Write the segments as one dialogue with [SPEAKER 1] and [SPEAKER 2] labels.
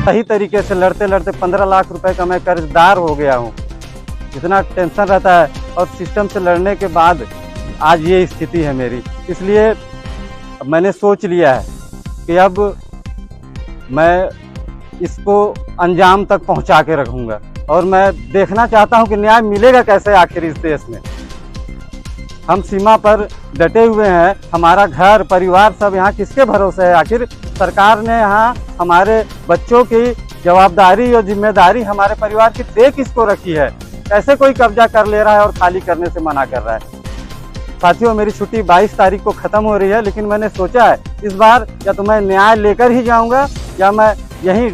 [SPEAKER 1] सही तरीके से लड़ते लड़ते 15 लाख रुपए का मैं कर्जदार हो गया हूँ। इतना टेंशन रहता है और सिस्टम से लड़ने के बाद आज ये स्थिति है मेरी। इसलिए मैंने सोच लिया है कि अब मैं इसको अंजाम तक पहुंचा के रखूंगा और मैं देखना चाहता हूं कि न्याय मिलेगा कैसे आखिर इस देश में। हम सीमा पर डटे हुए हैं, हमारा घर परिवार सब यहाँ किसके भरोसे है? आखिर सरकार ने यहाँ हमारे बच्चों की जवाबदारी और जिम्मेदारी हमारे परिवार की दे किसको रखी है? कैसे कोई कब्जा कर ले रहा है और खाली करने से मना कर रहा है? साथियों, मेरी छुट्टी 22 तारीख को ख़त्म हो रही है, लेकिन मैंने सोचा है इस बार या तो मैं न्याय लेकर ही जाऊंगा या मैं यहीं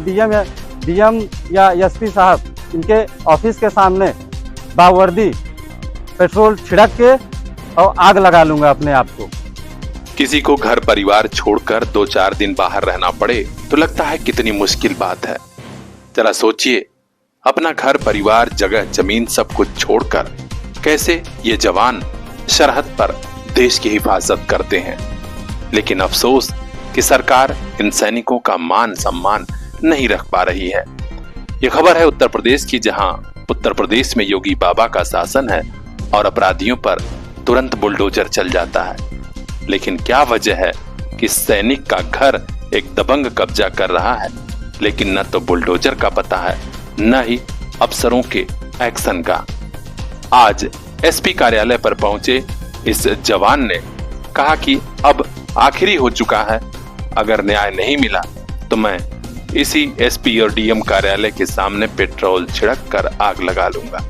[SPEAKER 1] डीएम या एसपी साहब इनके ऑफिस के सामने बावर्दी पेट्रोल छिड़क के और आग लगा लूंगा अपने आप को।
[SPEAKER 2] किसी को घर परिवार छोड़कर 2-4 दिन बाहर रहना पड़े तो लगता है कितनी मुश्किल बात है। जरा सोचिए, अपना घर परिवार जगह जमीन सब कुछ छोड़कर कैसे ये जवान सरहद पर देश की हिफाजत करते हैं। लेकिन अफसोस कि सरकार इन सैनिकों का मान सम्मान नहीं रख पा रही है। ये खबर है उत्तर प्रदेश की, जहां उत्तर प्रदेश में योगी बाबा का शासन है और अपराधियों पर तुरंत बुलडोजर चल जाता है। लेकिन क्या वजह है कि सैनिक का घर एक दबंग कब्जा कर रहा है, लेकिन न तो बुलडोजर का पता है न ही अफसरों के एक्शन का। आज एसपी कार्यालय पर पहुंचे इस जवान ने कहा कि अब आखिरी हो चुका है, अगर न्याय नहीं मिला तो मैं इसी एसपी और डीएम कार्यालय के सामने पेट्रोल छिड़क कर आग लगा लूंगा।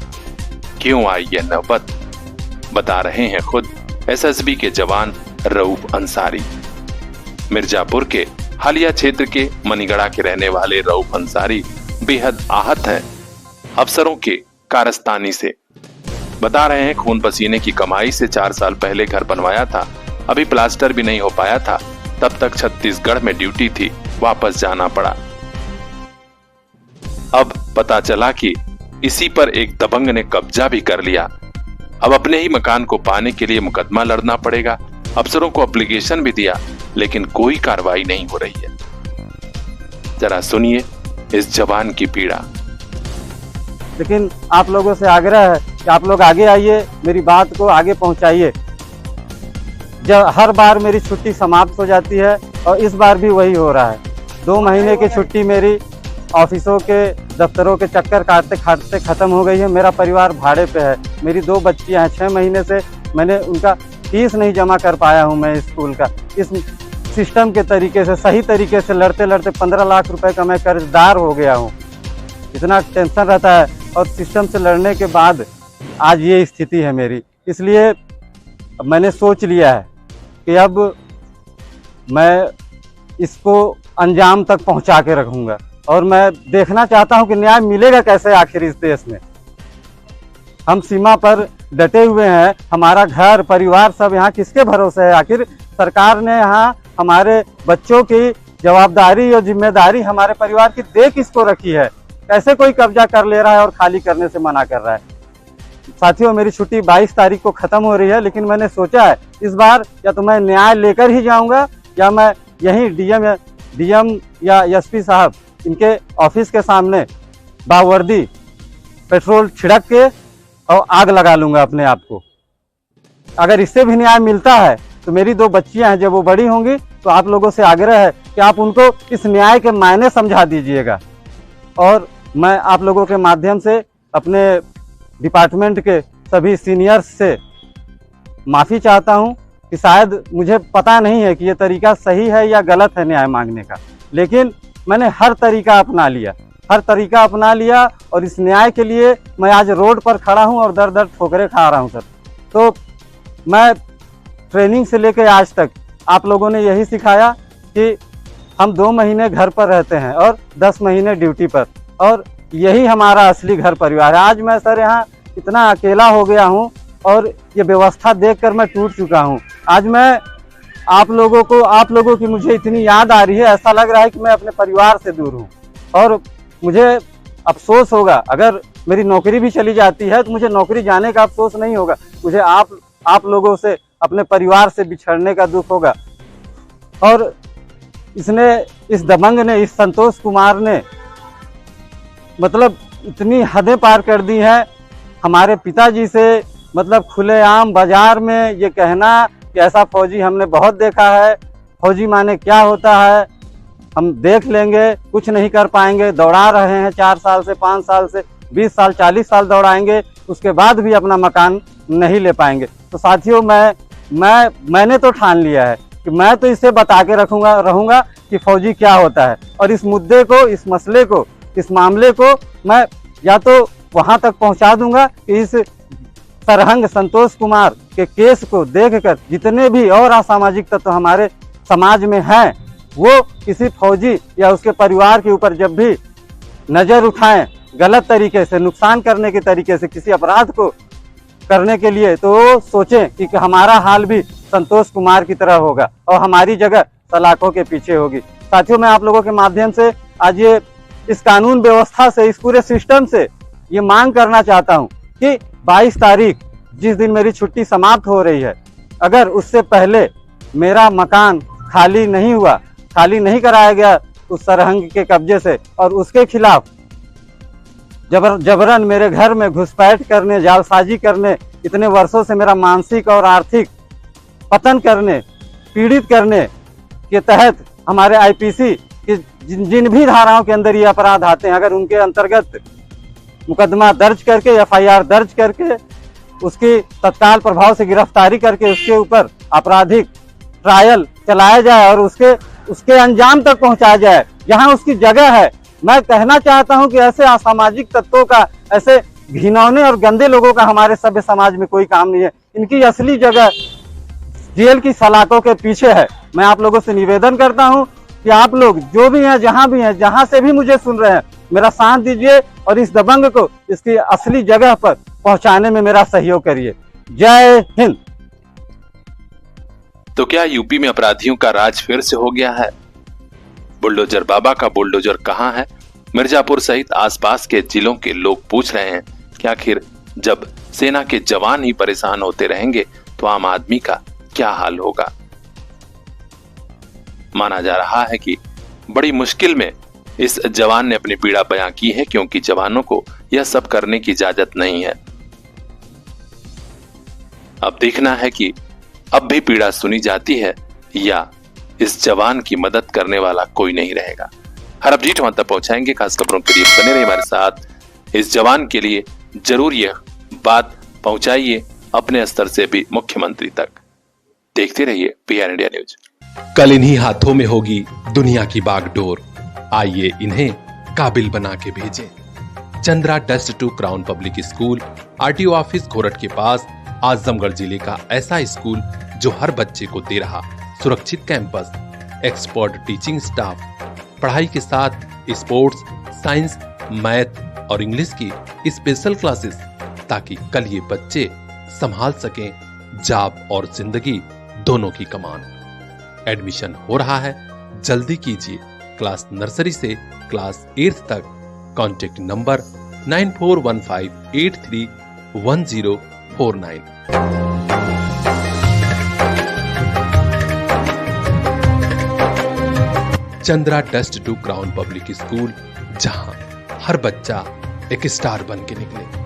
[SPEAKER 2] क्यों आई यह नौबत, बता रहे हैं खुद एसएसबी के जवान रऊफ अंसारी। मिर्जापुर के हालिया क्षेत्र के मनीगढ़ा के रहने वाले रऊफ अंसारी बेहद आहत हैं अफसरों के कारस्तानी से। बता रहे हैं खून पसीने की कमाई से 4 साल पहले घर बनवाया था, अभी प्लास्टर भी नहीं हो पाया था, तब तक छत्तीसगढ़ में ड्यूटी थी, वापस जाना पड़ा। अब पता चला कि इसी पर एक दबंग ने कब्जा भी कर लिया। अब अपने ही मकान को पाने के लिए मुकदमा लड़ना पड़ेगा। अफसरों को एप्लीकेशन भी दिया, लेकिन कोई कार्रवाई नहीं हो रही है। जरा सुनिए इस जवान की पीड़ा।
[SPEAKER 1] लेकिन आप लोगों से आग्रह है कि आप लोग आगे आइए, मेरी बात को आगे पहुंचाइए। जब हर बार मेरी छुट्टी समाप्त हो जाती है और इस बार भी वही हो रहा है। 2 महीने की छुट्टी मेरी ऑफिसों के दफ्तरों के चक्कर काटते काटते खत्म हो गई है। मेरा परिवार भाड़े पे है, मेरी 2 बच्चियां हैं। 6 महीने से मैंने उनका फीस नहीं जमा कर पाया हूं मैं स्कूल का। इस सिस्टम के तरीके से सही तरीके से लड़ते लड़ते 15 लाख रुपए का मैं कर्जदार हो गया हूं। इतना टेंशन रहता है और सिस्टम से लड़ने के बाद आज ये स्थिति है मेरी। इसलिए मैंने सोच लिया है कि अब मैं इसको अंजाम तक पहुंचा के रखूंगा और मैं देखना चाहता हूं कि न्याय मिलेगा कैसे आखिर इस देश में। हम सीमा पर डटे हुए हैं, हमारा घर परिवार सब यहाँ किसके भरोसे है? आखिर सरकार ने यहाँ हमारे बच्चों की जवाबदारी और जिम्मेदारी हमारे परिवार की दे किसको रखी है? कैसे कोई कब्जा कर ले रहा है और खाली करने से मना कर रहा है? साथियों, मेरी छुट्टी 22 तारीख को ख़त्म हो रही है, लेकिन मैंने सोचा है इस बार या तो मैं न्याय लेकर ही जाऊंगा या मैं यहीं डीएम या एसपी साहब इनके ऑफिस के सामने बावर्दी पेट्रोल छिड़क के और आग लगा लूंगा अपने आप को। अगर इससे भी न्याय मिलता है तो मेरी 2 बच्चियां हैं, जब वो बड़ी होंगी तो आप लोगों से आग्रह है कि आप उनको इस न्याय के मायने समझा दीजिएगा। और मैं आप लोगों के माध्यम से अपने डिपार्टमेंट के सभी सीनियर्स से माफ़ी चाहता हूं कि शायद मुझे पता नहीं है कि ये तरीका सही है या गलत है न्याय मांगने का, लेकिन मैंने हर तरीका अपना लिया और इस न्याय के लिए मैं आज रोड पर खड़ा हूं और दर दर ठोकरें खा रहा हूं सर। तो मैं ट्रेनिंग से लेकर आज तक आप लोगों ने यही सिखाया कि हम 2 महीने घर पर रहते हैं और 10 महीने ड्यूटी पर, और यही हमारा असली घर परिवार है। आज मैं सर यहाँ इतना अकेला हो गया हूँ और ये व्यवस्था देखकर मैं टूट चुका हूँ। आज मैं आप लोगों की मुझे इतनी याद आ रही है, ऐसा लग रहा है कि मैं अपने परिवार से दूर हूँ। और मुझे अफसोस होगा अगर मेरी नौकरी भी चली जाती है तो मुझे नौकरी जाने का अफसोस नहीं होगा, मुझे आप लोगों से अपने परिवार से बिछड़ने का दुख होगा। और इस दबंग ने, इस संतोष कुमार ने मतलब इतनी हदें पार कर दी हैं। हमारे पिताजी से मतलब खुलेआम बाजार में ये कहना कि ऐसा फौजी हमने बहुत देखा है, फौजी माने क्या होता है, हम देख लेंगे, कुछ नहीं कर पाएंगे, दौड़ा रहे हैं 4 साल से, 5 साल से, 20 साल 40 साल दौड़ाएंगे, उसके बाद भी अपना मकान नहीं ले पाएंगे। तो साथियों मैंने तो ठान लिया है कि मैं तो इसे बता के रहूँगा कि फौजी क्या होता है। और इस मुद्दे को, इस मसले को, इस मामले को मैं या तो वहाँ तक पहुँचा दूंगा कि इस सरहंग संतोष कुमार के केस को देखकर जितने भी और असामाजिक तत्व हमारे समाज में हैं, वो किसी फौजी या उसके परिवार के ऊपर जब भी नज़र उठाएं गलत तरीके से, नुकसान करने के तरीके से, किसी अपराध को करने के लिए, तो सोचें कि हमारा हाल भी संतोष कुमार की तरह होगा और हमारी जगह सलाखों के पीछे होगी। साथियों, मैं आप लोगों के माध्यम से आज ये इस कानून व्यवस्था से, इस पूरे सिस्टम से ये मांग करना चाहता हूँ कि 22 तारीख जिस दिन मेरी छुट्टी समाप्त हो रही है, अगर उससे पहले मेरा मकान खाली नहीं हुआ, खाली नहीं कराया गया उस सरहंग के कब्जे से और उसके खिलाफ जबरन मेरे घर में घुसपैठ करने, जालसाजी करने, इतने वर्षों से मेरा मानसिक और आर्थिक पतन करने, पीड़ित करने के तहत हमारे आईपीसी के जिन भी धाराओं के अंदर ये अपराध आते हैं, अगर उनके अंतर्गत मुकदमा दर्ज करके, एफआईआर दर्ज करके, उसकी तत्काल प्रभाव से गिरफ्तारी करके उसके ऊपर आपराधिक ट्रायल चलाया जाए और उसके अंजाम तक पहुंचाया जाए जहां उसकी जगह है। मैं कहना चाहता हूं कि ऐसे असामाजिक तत्वों का, ऐसे घिनौने और गंदे लोगों का हमारे सभ्य समाज में कोई काम नहीं है। इनकी असली जगह जेल की सलाखों के पीछे है। मैं आप लोगों से निवेदन करता हूं कि आप लोग जो भी हैं, जहां भी हैं, जहां से भी मुझे सुन रहे हैं, मेरा साथ दीजिए और इस दबंग को इसकी असली जगह पर पहुंचाने में मेरा सहयोग करिए। जय हिंद।
[SPEAKER 2] तो क्या यूपी में अपराधियों का राज फिर से हो गया है? बुलडोजर बाबा का बुलडोजर कहां है? मिर्जापुर सहित आसपास के जिलों के लोग पूछ रहे हैं कि आखिर जब सेना के जवान ही परेशान होते रहेंगे तो आम आदमी का क्या हाल होगा। माना जा रहा है कि बड़ी मुश्किल में इस जवान ने अपनी पीड़ा बयां की है, क्योंकि जवानों को यह सब करने की इजाजत नहीं है। अब देखना है कि अब भी पीड़ा सुनी जाती है या इस जवान की मदद करने वाला कोई नहीं रहेगा। हर अपडेट वहां तक पहुंचाएंगे। खास खबरों के लिए बने रहिए हमारे साथ। इस जवान के लिए जरूर यह बात पहुंचाइए अपने स्तर से भी मुख्यमंत्री तक। देखते रहिए पीआर इंडिया न्यूज।
[SPEAKER 3] कल इन्हीं हाथों में होगी दुनिया की बागडोर। आइए इन्हें काबिल बना के भेजें। Chandra dust to crown public school, RTO office घोरट के पास, आजमगढ़ जिले का ऐसा स्कूल जो हर बच्चे को दे रहा सुरक्षित कैंपस, एक्सपर्ट टीचिंग स्टाफ, पढ़ाई के साथ स्पोर्ट्स, साइंस, मैथ और इंग्लिश की स्पेशल क्लासेस, ताकि कल ये बच्चे संभाल सकें जॉब और जिंदगी दोनों की कमान। एडमिशन हो रहा है, जल्दी कीजिए। क्लास नर्सरी से क्लास 8th तक। Contact number 9415831049। Chandra dust to crown public school, जहां हर बच्चा एक स्टार बन के निकले।